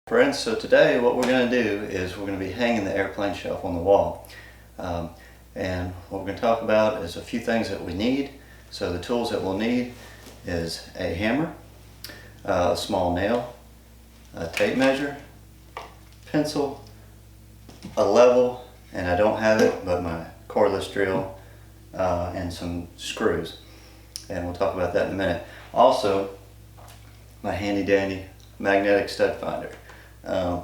Friends, so today what we're going to do is we're going to be hanging the airplane shelf on the wall. And what we're going to talk about is a few things that we need. So the tools that we'll need is a hammer, a small nail, a tape measure, pencil, a level, and I don't have it, but my cordless drill, and some screws. And we'll talk about that in a minute. Also, my handy dandy magnetic stud finder.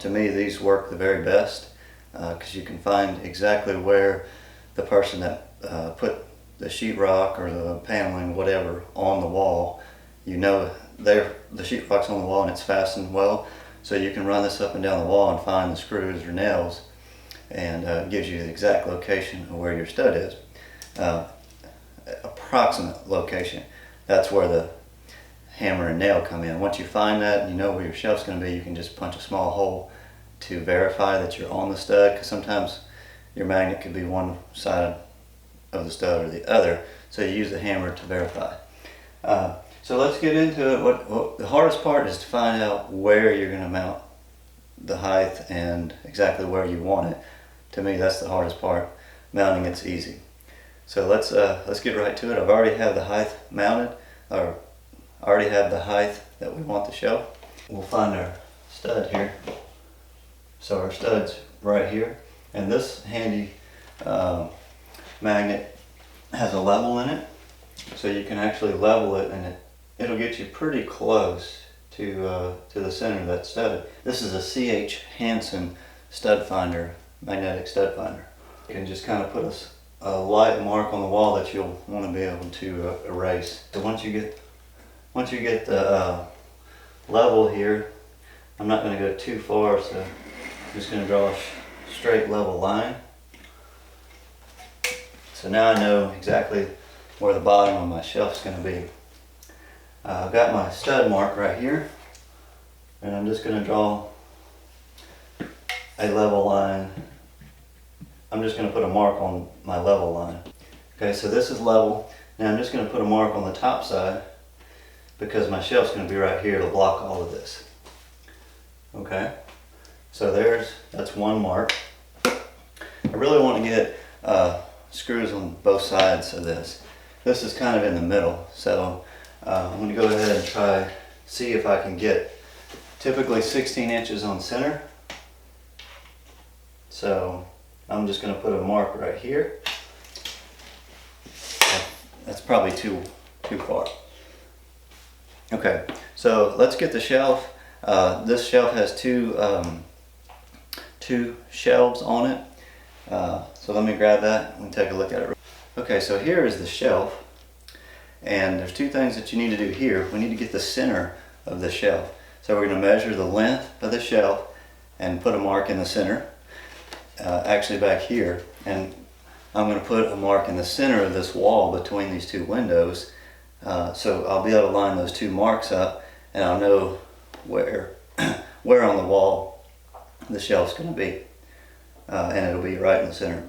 To me, these work the very best because you can find exactly where the person that put the sheetrock or the paneling, whatever, on the wall. You know the sheetrock's on the wall and it's fastened well, so you can run this up and down the wall and find the screws or nails, and it gives you the exact location of where your stud is. Approximate location. That's where the hammer and nail come in. Once you find that and you know where your shelf's going to be, you can just punch a small hole to verify that you're on the stud, because sometimes your magnet could be one side of the stud or the other, so you use the hammer to verify. So let's get into it. What the hardest part is to find out where you're going to mount the height and exactly where you want it. To me, that's the hardest part. Mounting it's easy. So let's get right to it. I've already have the height mounted, or I already have the height that we want the shelf. We'll find our stud here. So our stud's right here, and this handy magnet has a level in it, so you can actually level it, and it'll get you pretty close to the center of that stud. This is a C.H. Hansen stud finder, magnetic stud finder. You can just kind of put a light mark on the wall that you'll want to be able to erase. So once you get the level here, I'm not going to go too far, so I'm just going to draw a straight level line. So now I know exactly where the bottom of my shelf is going to be. I've got my stud mark right here, and I'm just going to draw a level line. I'm just going to put a mark on my level line. Okay, so this is level. Now I'm just going to put a mark on the top side, because my shelf's going to be right here to block all of this. Okay, so that's one mark. I really want to get screws on both sides of this. This is kind of in the middle, so I'm going to go ahead and see if I can get typically 16 inches on center. So I'm just going to put a mark right here. That's probably too far. Okay, so let's get the shelf. This shelf has two shelves on it. So let me grab that and take a look at it. Okay, so here is the shelf, and there's two things that you need to do here. We need to get the center of the shelf. So we're going to measure the length of the shelf and put a mark in the center, actually back here, and I'm going to put a mark in the center of this wall between these two windows. So I'll be able to line those two marks up, and I'll know where on the wall the shelf's going to be, and it'll be right in the center.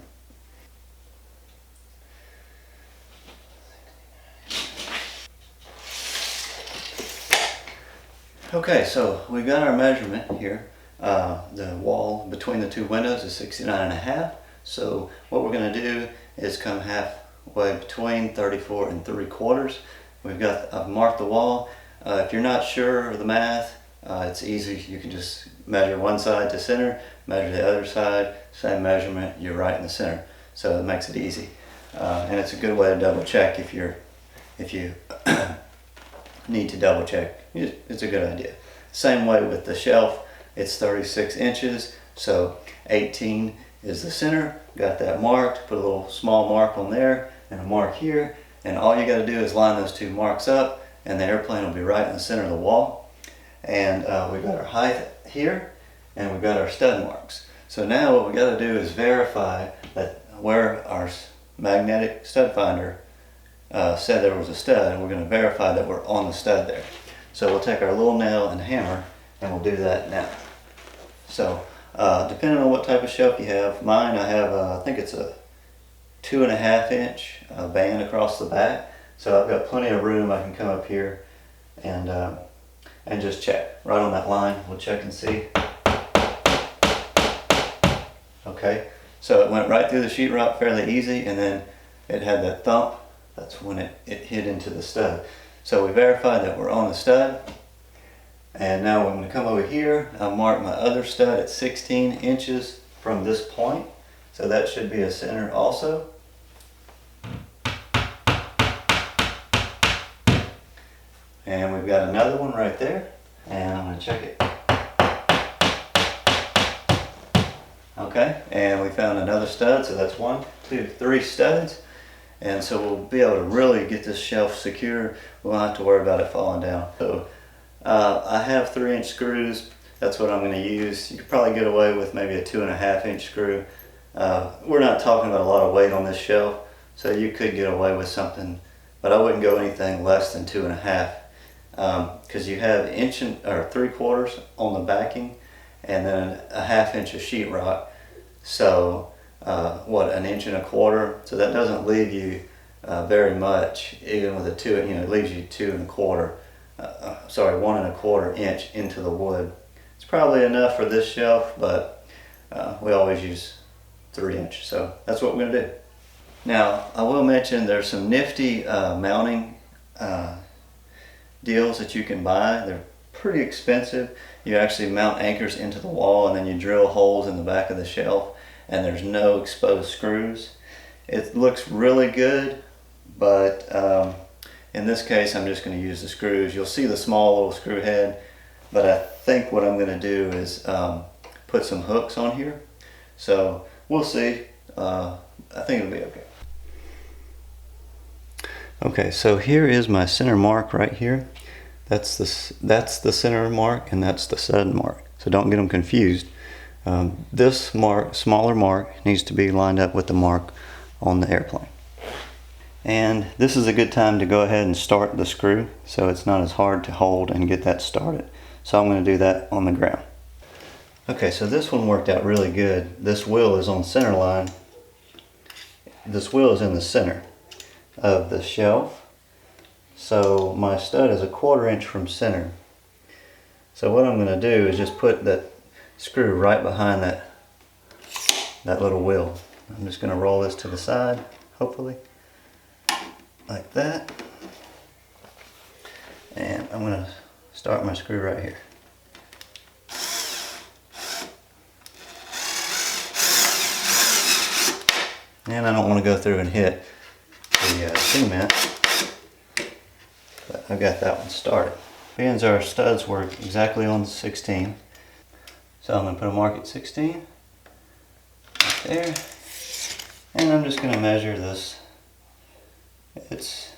Okay, so we got our measurement here. The wall between the two windows is 69.5. So what we're going to do is come halfway between 34 and 3/4. I've marked the wall. If you're not sure of the math, it's easy. You can just measure one side to center, measure the other side, same measurement, you're right in the center. So it makes it easy. And it's a good way to double check if you need to double check. It's a good idea. Same way with the shelf. It's 36 inches, so 18 is the center. Got that marked, put a little small mark on there and a mark here. And all you got to do is line those two marks up, and the airplane will be right in the center of the wall. And we've got our height here, and we've got our stud marks. So now what we got to do is verify that where our magnetic stud finder said there was a stud, and we're going to verify that we're on the stud there. So we'll take our little nail and hammer, and we'll do that now. So depending on what type of shelf you have, mine I have I think it's a 2.5 inch band across the back, so I've got plenty of room. I can come up here and just check right on that line. We'll check and see. Okay, so it went right through the sheetrock fairly easy, and then it had that thump. That's when it hit into the stud. So we verified that we're on the stud. And now I'm going to come over here. I'll mark my other stud at 16 inches from this point. So that should be a center also. And we've got another one right there. And I'm going to check it. Okay, and we found another stud. So that's 1, 2, 3 studs. And so we'll be able to really get this shelf secure. We won't have to worry about it falling down. So I have 3-inch screws. That's what I'm going to use. You could probably get away with maybe a 2.5-inch screw. We're not talking about a lot of weight on this shelf, so you could get away with something, but I wouldn't go anything less than 2.5, because you have 3/4 on the backing, and then a 1/2 inch of sheetrock. So what, 1.25 inches? So that doesn't leave you very much, even with a 2. It leaves you 1.25 inch into the wood. It's probably enough for this shelf, but we always use 3 inch, so that's what we're going to do. Now, I will mention there's some nifty mounting deals that you can buy. They're pretty expensive. You actually mount anchors into the wall, and then you drill holes in the back of the shelf, and there's no exposed screws. It looks really good, but in this case I'm just going to use the screws. You'll see the small little screw head, but I think what I'm going to do is put some hooks on here. So we'll see. I think it'll be okay. Okay, so here is my center mark right here. That's the center mark, and that's the stud mark. So don't get them confused. This mark, smaller mark, needs to be lined up with the mark on the airplane. And this is a good time to go ahead and start the screw, so it's not as hard to hold and get that started. So I'm going to do that on the ground. Okay, so this one worked out really good. This wheel is on center line. This wheel is in the center of the shelf. So my stud is 1/4 inch from center. So what I'm going to do is just put that screw right behind that little wheel. I'm just going to roll this to the side, hopefully, like that. And I'm going to start my screw right here. And I don't want to go through and hit the cement, but I've got that one started. Being our studs work exactly on 16, so I'm going to put a mark at 16 right there, and I'm just going to measure this. It's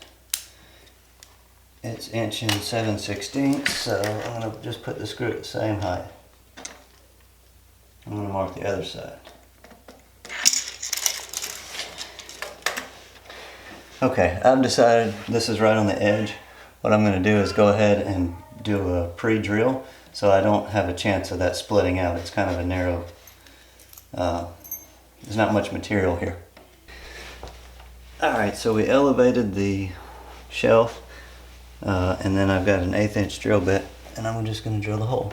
1 7/16, so I'm going to just put the screw at the same height. I'm going to mark the other side. Okay, I've decided this is right on the edge. What I'm going to do is go ahead and do a pre-drill so I don't have a chance of that splitting out. It's kind of a narrow, there's not much material here. Alright, so we elevated the shelf, and then I've got an 1/8 inch drill bit, and I'm just going to drill the hole.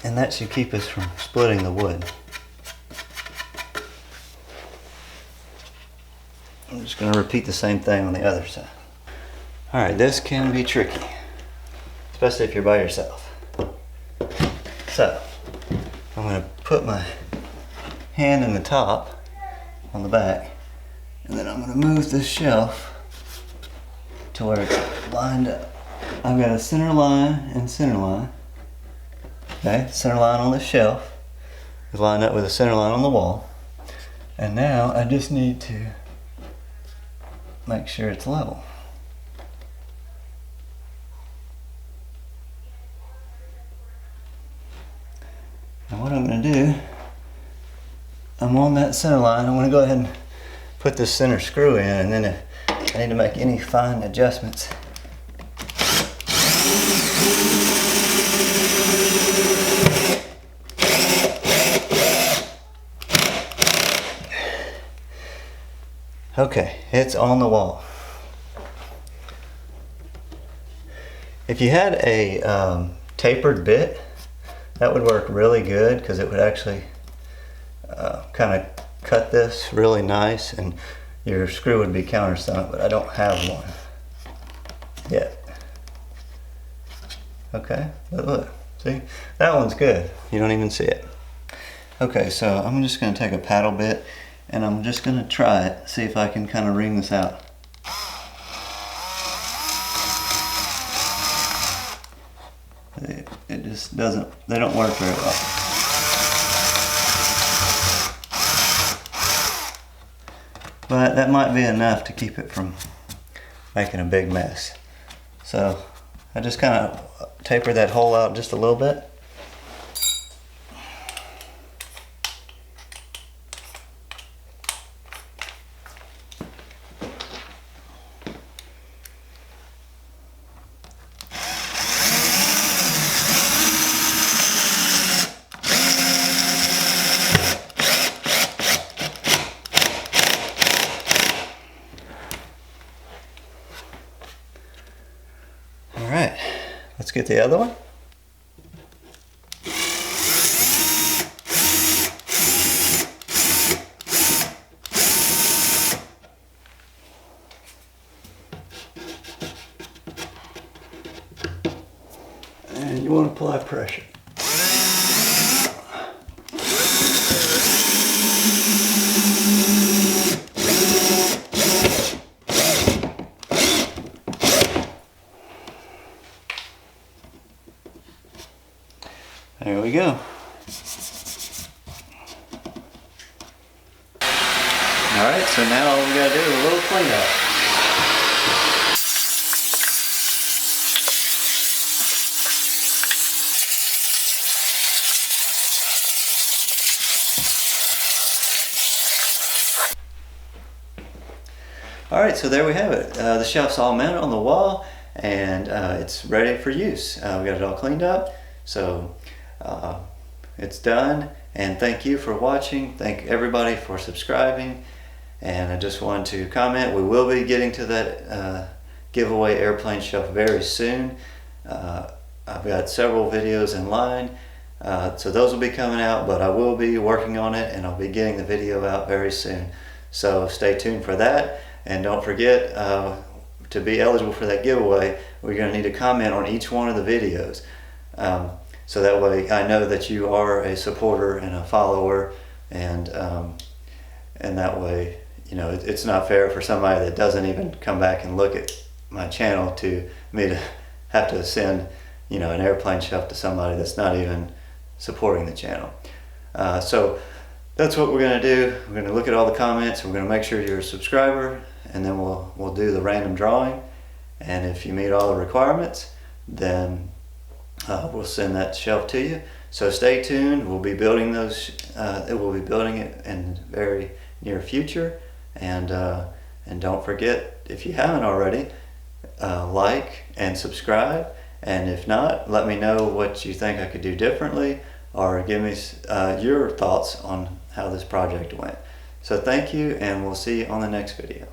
And that should keep us from splitting the wood. I'm just going to repeat the same thing on the other side. Alright, this can be tricky, especially if you're by yourself. So, I'm going to put my hand in the top, on the back, and then I'm going to move this shelf to where it's lined up. I've got a center line and center line. Okay, center line on the shelf is lined up with the center line on the wall. And now I just need to make sure it's level. Now what I'm going to do, I'm on that center line. I'm going to go ahead and put this center screw in, and then if I need to make any fine adjustments, Okay, it's on the wall. If you had a tapered bit, that would work really good because it would actually kind of cut this really nice and your screw would be countersunk, but I don't have one yet. Okay, but look, see? That one's good. You don't even see it. Okay, so I'm just going to take a paddle bit and I'm just going to try it, see if I can kind of wring this out. It just doesn't, they don't work very well. But that might be enough to keep it from making a big mess. So I just kind of taper that hole out just a little bit. All right, let's get the other one. And you want to apply pressure. There we go. Alright, so now all we gotta do is a little cleanup. Alright, so there we have it. The shelf's all mounted on the wall and it's ready for use. We got it all cleaned up. So it's done, and thank you for watching. Thank everybody for subscribing, and I just wanted to comment, we will be getting to that giveaway airplane shelf very soon. I've got several videos in line, so those will be coming out, but I will be working on it and I'll be getting the video out very soon. So stay tuned for that, and don't forget to be eligible for that giveaway, we're going to need to comment on each one of the videos. So that way I know that you are a supporter and a follower, and that way, you know, it's not fair for somebody that doesn't even come back and look at my channel to me to have to send, you know, an airplane shelf to somebody that's not even supporting the channel. So that's what we're going to do. We're going to look at all the comments. We're going to make sure you're a subscriber, and then we'll do the random drawing. And if you meet all the requirements, then we'll send that shelf to you. So stay tuned. We'll be building those. We'll be building it in the very near future. And don't forget, if you haven't already, like and subscribe. And if not, let me know what you think I could do differently, or give me your thoughts on how this project went. So thank you, and we'll see you on the next video.